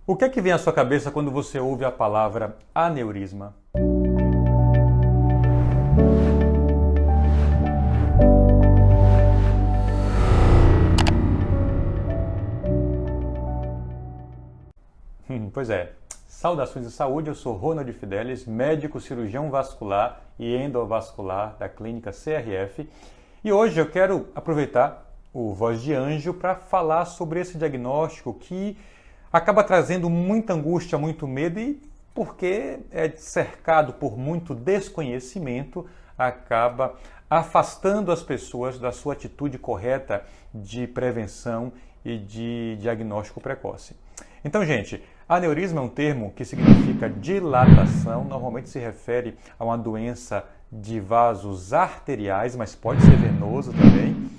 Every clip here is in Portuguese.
O que é que vem à sua cabeça quando você ouve a palavra aneurisma? Pois é. Saudações de saúde, eu sou Ronald Fidelis, médico cirurgião vascular e endovascular da clínica CRF. E hoje eu quero aproveitar o Voz de Anjo para falar sobre esse diagnóstico que acaba trazendo muita angústia, muito medo e, porque é cercado por muito desconhecimento, acaba afastando as pessoas da sua atitude correta de prevenção e de diagnóstico precoce. Então, gente, aneurisma é um termo que significa dilatação, normalmente se refere a uma doença de vasos arteriais, mas pode ser venoso também,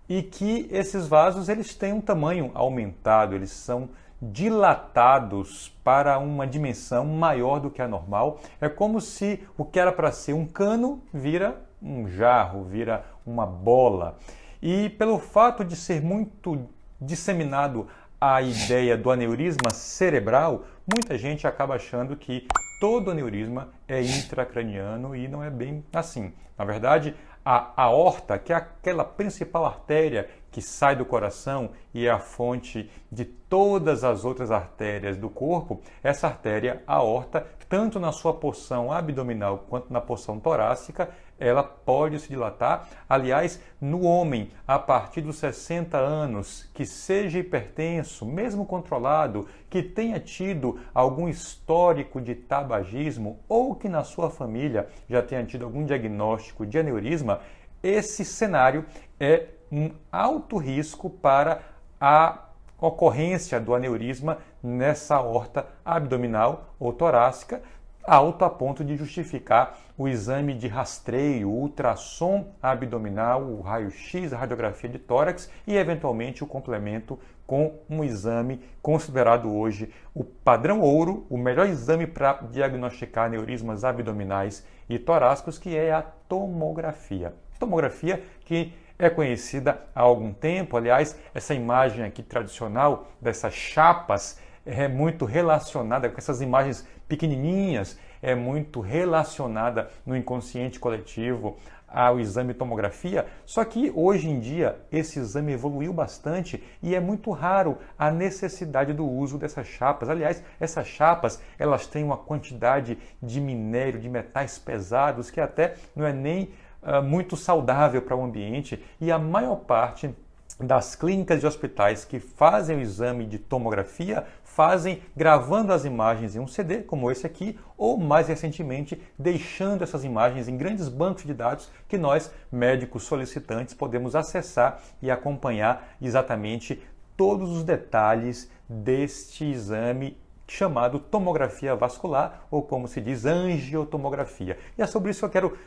e que esses vasos eles têm um tamanho aumentado, eles são dilatados para uma dimensão maior do que a normal. É como se o que era para ser um cano vira um jarro, vira uma bola. E pelo fato de ser muito disseminado a ideia do aneurisma cerebral, muita gente acaba achando que todo aneurisma é intracraniano e não é bem assim. Na verdade, a aorta, que é aquela principal artéria que sai do coração e é a fonte de todas as outras artérias do corpo, essa artéria, a aorta, tanto na sua porção abdominal quanto na porção torácica, ela pode se dilatar. Aliás, no homem, a partir dos 60 anos, que seja hipertenso, mesmo controlado, que tenha tido algum histórico de tabagismo ou que na sua família já tenha tido algum diagnóstico de aneurisma, esse cenário é um alto risco para a ocorrência do aneurisma nessa aorta abdominal ou torácica, alto a ponto de justificar o exame de rastreio, o ultrassom abdominal, o raio-x, a radiografia de tórax e, eventualmente, o complemento com um exame considerado hoje o padrão ouro, o melhor exame para diagnosticar aneurismas abdominais e torácicos, que é a tomografia. Tomografia que é conhecida há algum tempo. Aliás, essa imagem aqui tradicional dessas chapas é muito relacionada com essas imagens pequenininhas, é muito relacionada no inconsciente coletivo ao exame tomografia, só que hoje em dia esse exame evoluiu bastante e é muito raro a necessidade do uso dessas chapas. Aliás, essas chapas, elas têm uma quantidade de minério, de metais pesados que até não é nem muito saudável para o ambiente, e a maior parte das clínicas e hospitais que fazem o exame de tomografia fazem gravando as imagens em um CD, como esse aqui, ou mais recentemente deixando essas imagens em grandes bancos de dados que nós, médicos solicitantes, podemos acessar e acompanhar exatamente todos os detalhes deste exame chamado tomografia vascular, ou como se diz, angiotomografia. E é sobre isso que eu quero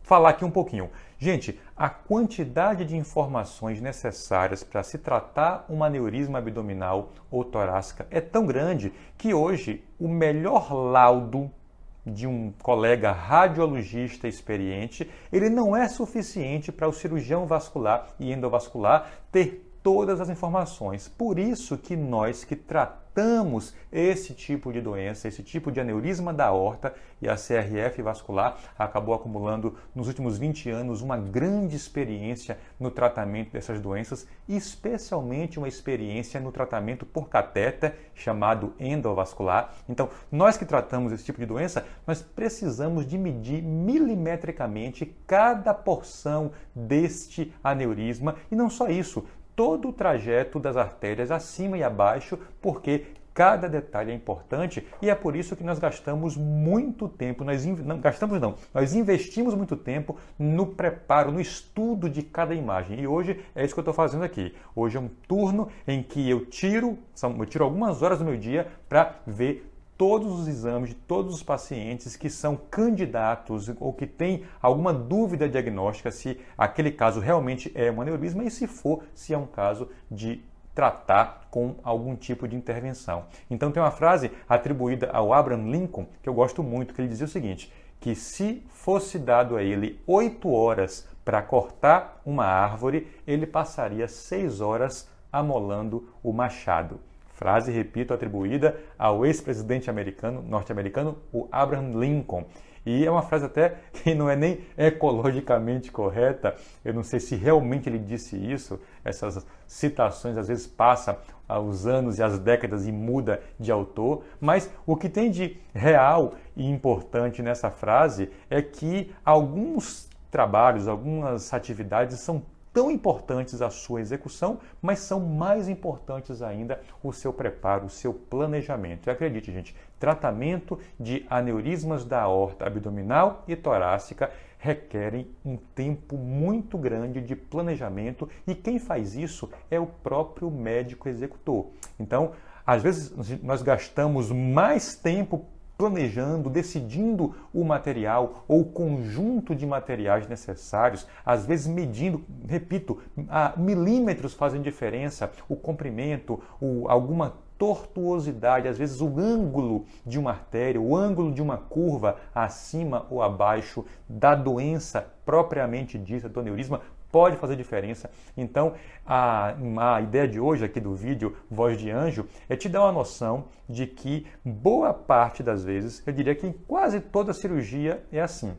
falar aqui um pouquinho. Gente, a quantidade de informações necessárias para se tratar um aneurisma abdominal ou torácica é tão grande que hoje o melhor laudo de um colega radiologista experiente, ele não é suficiente para o cirurgião vascular e endovascular ter todas as informações. Por isso que nós que tratamos esse tipo de doença, esse tipo de aneurisma da aorta, e a CRF vascular acabou acumulando nos últimos 20 anos uma grande experiência no tratamento dessas doenças, especialmente uma experiência no tratamento por catéter chamado endovascular. Então, nós que tratamos esse tipo de doença, nós precisamos de medir milimetricamente cada porção deste aneurisma, e não só isso, todo o trajeto das artérias acima e abaixo, porque cada detalhe é importante e é por isso que nós gastamos muito tempo, nós investimos muito tempo no preparo, no estudo de cada imagem. E hoje é isso que eu estou fazendo aqui. Hoje é um turno em que eu tiro algumas horas do meu dia para ver todos os exames de todos os pacientes que são candidatos ou que têm alguma dúvida diagnóstica se aquele caso realmente é um aneurisma e, se for, se é um caso de tratar com algum tipo de intervenção. Então tem uma frase atribuída ao Abraham Lincoln que eu gosto muito, que ele dizia o seguinte, que se fosse dado a ele 8 horas para cortar uma árvore, ele passaria 6 horas amolando o machado. Frase, repito, atribuída ao ex-presidente norte-americano, o Abraham Lincoln. E é uma frase até que não é nem ecologicamente correta. Eu não sei se realmente ele disse isso. Essas citações às vezes passam os anos e as décadas e muda de autor. Mas o que tem de real e importante nessa frase é que alguns trabalhos, algumas atividades são tão importantes a sua execução, mas são mais importantes ainda o seu preparo, o seu planejamento. E acredite, gente, tratamento de aneurismas da aorta abdominal e torácica requerem um tempo muito grande de planejamento e quem faz isso é o próprio médico executor. Então, às vezes nós gastamos mais tempo planejando, decidindo o material ou o conjunto de materiais necessários, às vezes medindo, repito, milímetros fazem diferença, o comprimento, alguma tortuosidade, às vezes o ângulo de uma artéria, o ângulo de uma curva acima ou abaixo da doença propriamente dita, do aneurisma, pode fazer diferença. Então, a ideia de hoje aqui do vídeo Voz de Anjo é te dar uma noção de que boa parte das vezes, eu diria que em quase toda cirurgia é assim.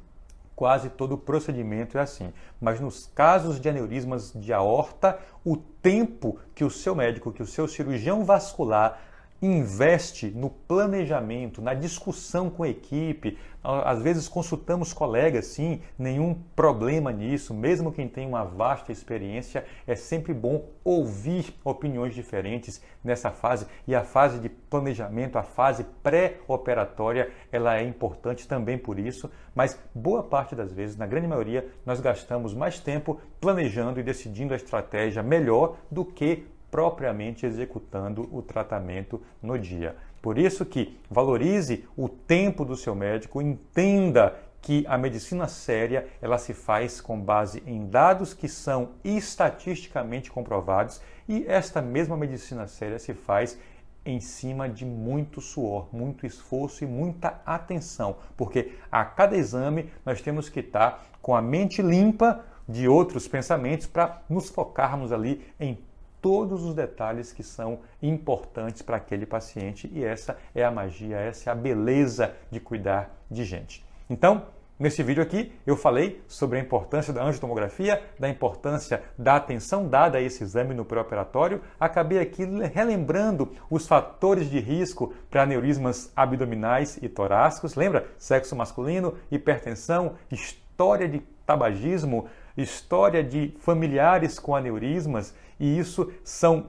Quase todo procedimento é assim. Mas nos casos de aneurismas de aorta, o tempo que o seu médico, que o seu cirurgião vascular investe no planejamento, na discussão com a equipe, às vezes consultamos colegas, sim, nenhum problema nisso, mesmo quem tem uma vasta experiência, é sempre bom ouvir opiniões diferentes nessa fase, e a fase de planejamento, a fase pré-operatória, ela é importante também por isso, mas boa parte das vezes, na grande maioria, nós gastamos mais tempo planejando e decidindo a estratégia melhor do que propriamente executando o tratamento no dia. Por isso que valorize o tempo do seu médico, entenda que a medicina séria ela se faz com base em dados que são estatisticamente comprovados e esta mesma medicina séria se faz em cima de muito suor, muito esforço e muita atenção, porque a cada exame nós temos que estar com a mente limpa de outros pensamentos para nos focarmos ali em todos os detalhes que são importantes para aquele paciente e essa é a magia, essa é a beleza de cuidar de gente. Então, nesse vídeo aqui eu falei sobre a importância da angiotomografia, da importância da atenção dada a esse exame no pré-operatório. Acabei aqui relembrando os fatores de risco para aneurismas abdominais e torácicos. Lembra? Sexo masculino, hipertensão, história de tabagismo, história de familiares com aneurismas, e isso são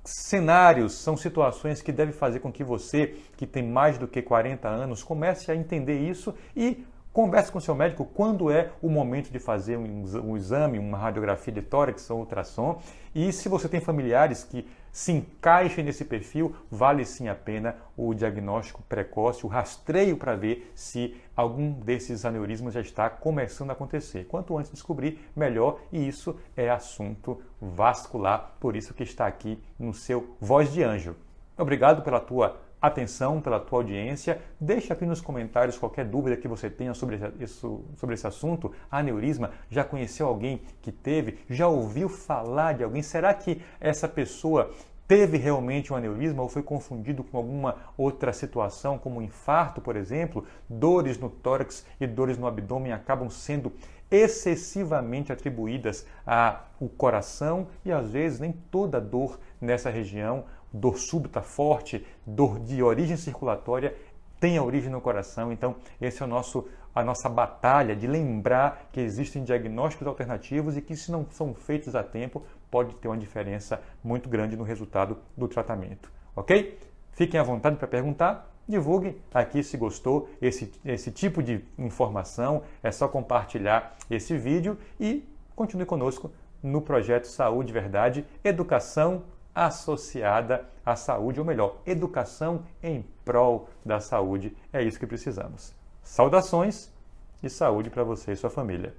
cenários, são situações que devem fazer com que você, que tem mais do que 40 anos, comece a entender isso e converse com seu médico quando é o momento de fazer um exame, uma radiografia de tórax ou ultrassom. E se você tem familiares que se encaixem nesse perfil, vale sim a pena o diagnóstico precoce, o rastreio para ver se algum desses aneurismas já está começando a acontecer. Quanto antes descobrir, melhor, e isso é assunto vascular, por isso que está aqui no seu Voz de Anjo. Obrigado pela tua atenção, pela tua audiência. Deixa aqui nos comentários qualquer dúvida que você tenha sobre esse assunto. Aneurisma, já conheceu alguém que teve? Já ouviu falar de alguém? Será que essa pessoa teve realmente um aneurisma ou foi confundido com alguma outra situação, como um infarto, por exemplo? Dores no tórax e dores no abdômen acabam sendo excessivamente atribuídas ao coração e às vezes nem toda dor nessa região, dor súbita forte, dor de origem circulatória, tem a origem no coração. Então, esse é a nossa batalha de lembrar que existem diagnósticos alternativos e que, se não são feitos a tempo, pode ter uma diferença muito grande no resultado do tratamento. Ok? Fiquem à vontade para perguntar. Divulguem aqui se gostou esse tipo de informação. É só compartilhar esse vídeo e continue conosco no projeto Saúde Verdade, educação associada à saúde, ou melhor, educação em prol da saúde. É isso que precisamos. Saudações e saúde para você e sua família.